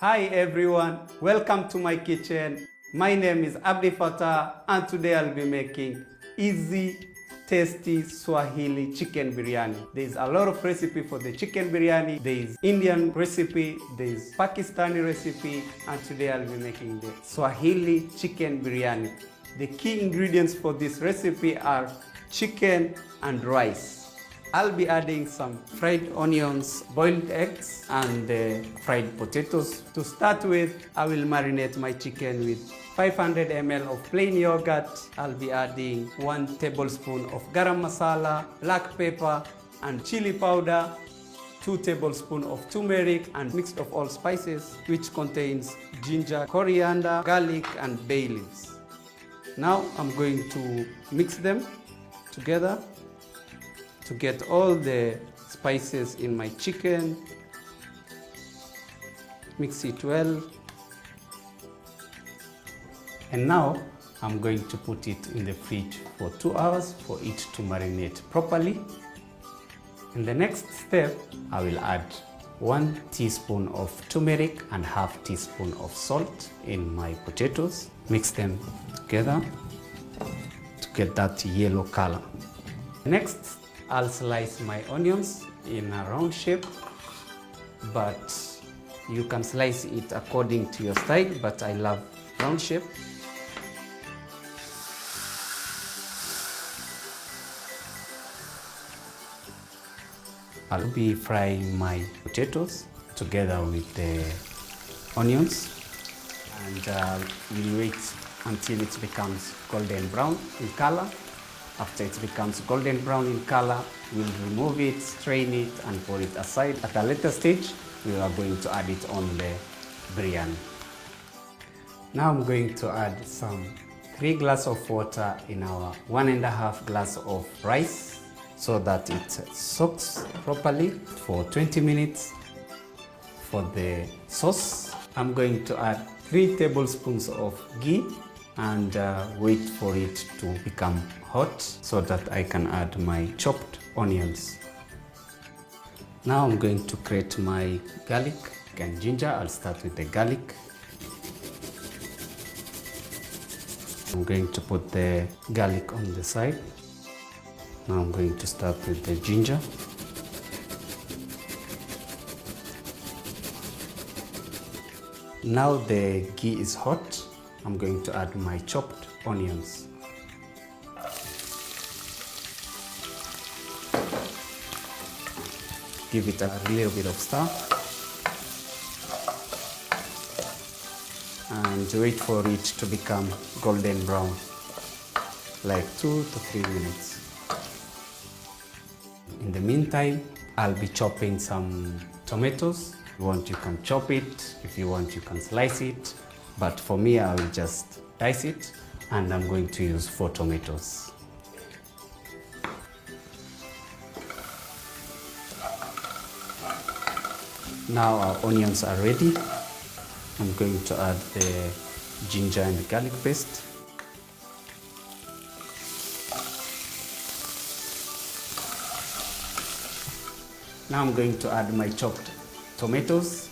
Hi everyone, welcome to my kitchen. My name is Abdi Fatah and today I'll be making easy, tasty Swahili chicken biryani. There's a lot of recipe for the chicken biryani. There's Indian recipe, there's Pakistani recipe, and today I'll be making the Swahili chicken biryani. The key ingredients for this recipe are chicken and rice. I'll be adding some fried onions, boiled eggs, and fried potatoes. To start with, I will marinate my chicken with 500 ml of plain yogurt. I'll be adding 1 tablespoon of garam masala, black pepper, and chili powder, 2 tablespoons of turmeric, and mixed of all spices, which contains ginger, coriander, garlic, and bay leaves. Now I'm going to mix them together to get all the spices in my chicken. Mix it well. And now I'm going to put it in the fridge for 2 hours for it to marinate properly. In the next step, I will add 1 teaspoon of turmeric and half teaspoon of salt in my potatoes. Mix them together to get that yellow color. Next, I'll slice my onions in a round shape, but you can slice it according to your style, but I love round shape. I'll be frying my potatoes together with the onions, and we'll wait until it becomes golden brown in color. After it becomes golden brown in color, we'll remove it, strain it, and pour it aside. At a later stage, we are going to add it on the biryani. Now I'm going to add some 3 glasses of water in our 1.5 glass of rice so that it soaks properly for 20 minutes. For the sauce, I'm going to add 3 tablespoons of ghee and wait for it to become hot so that I can add my chopped onions. Now I'm going to grate my garlic and ginger. I'll start with the garlic. I'm going to put the garlic on the side. Now I'm going to start with the ginger. Now the ghee is hot. I'm going to add my chopped onions. Give it a little bit of stir and wait for it to become golden brown, like 2 to 3 minutes. In the meantime, I'll be chopping some tomatoes. If you want, you can chop it. If you want, you can slice it. But for me, I will just dice it, and I'm going to use 4 tomatoes. Now our onions are ready. I'm going to add the ginger and garlic paste. Now I'm going to add my chopped tomatoes.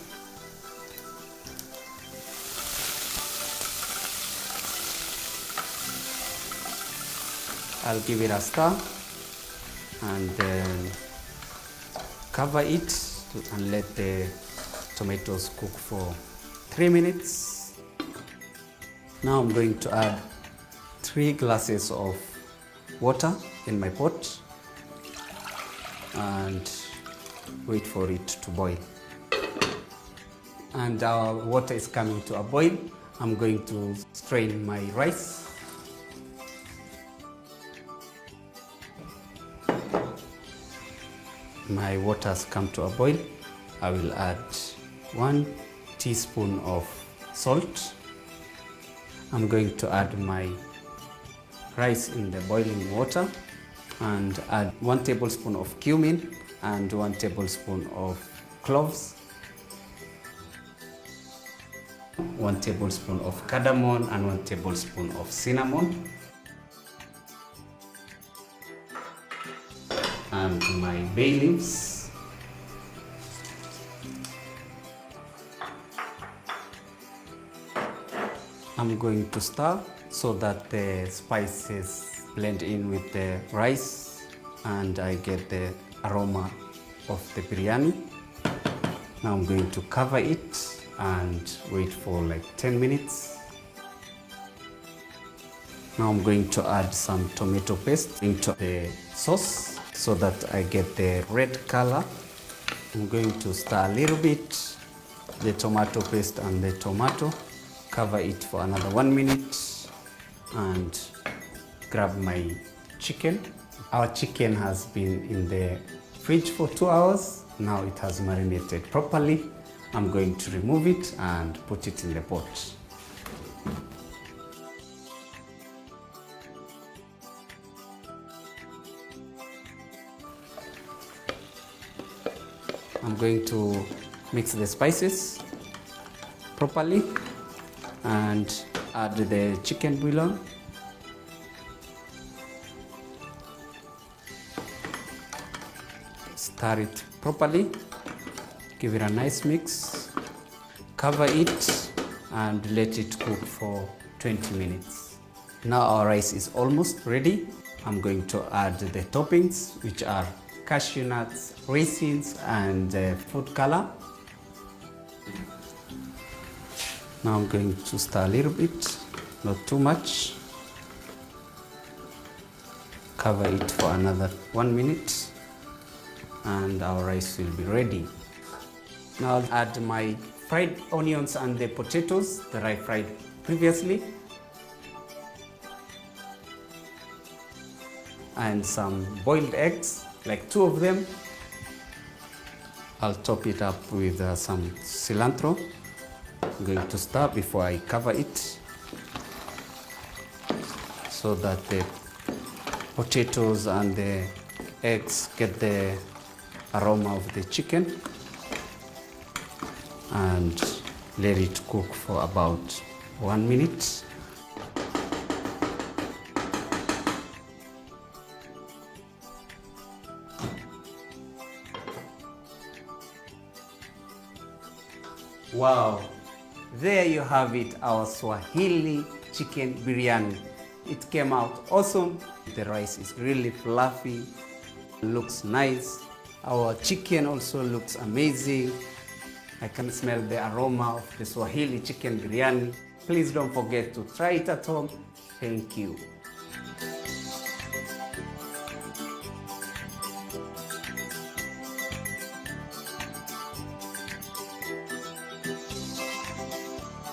I'll give it a stir and then cover it and let the tomatoes cook for 3 minutes. Now I'm going to add 3 glasses of water in my pot and wait for it to boil. And our water is coming to a boil. I'm going to strain my rice. My water has come to a boil. I will add 1 teaspoon of salt. I'm going to add my rice in the boiling water and add 1 tablespoon of cumin and 1 tablespoon of cloves, 1 tablespoon of cardamom and 1 tablespoon of cinnamon, and my bay leaves. I'm going to stir so that the spices blend in with the rice and I get the aroma of the biryani. Now I'm going to cover it and wait for like 10 minutes. Now I'm going to add some tomato paste into the sauce so that I get the red color. I'm going to stir a little bit the tomato paste and the tomato. Cover it for another 1 minute and grab my chicken. Our chicken has been in the fridge for 2 hours. Now it has marinated properly. I'm going to remove it and put it in the pot. I'm going to mix the spices properly and add the chicken bouillon. Stir it properly, give it a nice mix, cover it and let it cook for 20 minutes. Now our rice is almost ready. I'm going to add the toppings, which are cashew nuts, raisins and food color. Now I'm going to stir a little bit, not too much. Cover it for another 1 minute and our rice will be ready. Now I'll add my fried onions and the potatoes that I fried previously, and some boiled eggs, like 2 of them. I'll top it up with some cilantro. I'm going to stir before I cover it so that the potatoes and the eggs get the aroma of the chicken, and let it cook for about 1 minute. Wow, there you have it, our Swahili chicken biryani. It came out awesome. The rice is really fluffy, looks nice. Our chicken also looks amazing. I can smell the aroma of the Swahili chicken biryani. Please don't forget to try it at home. Thank you.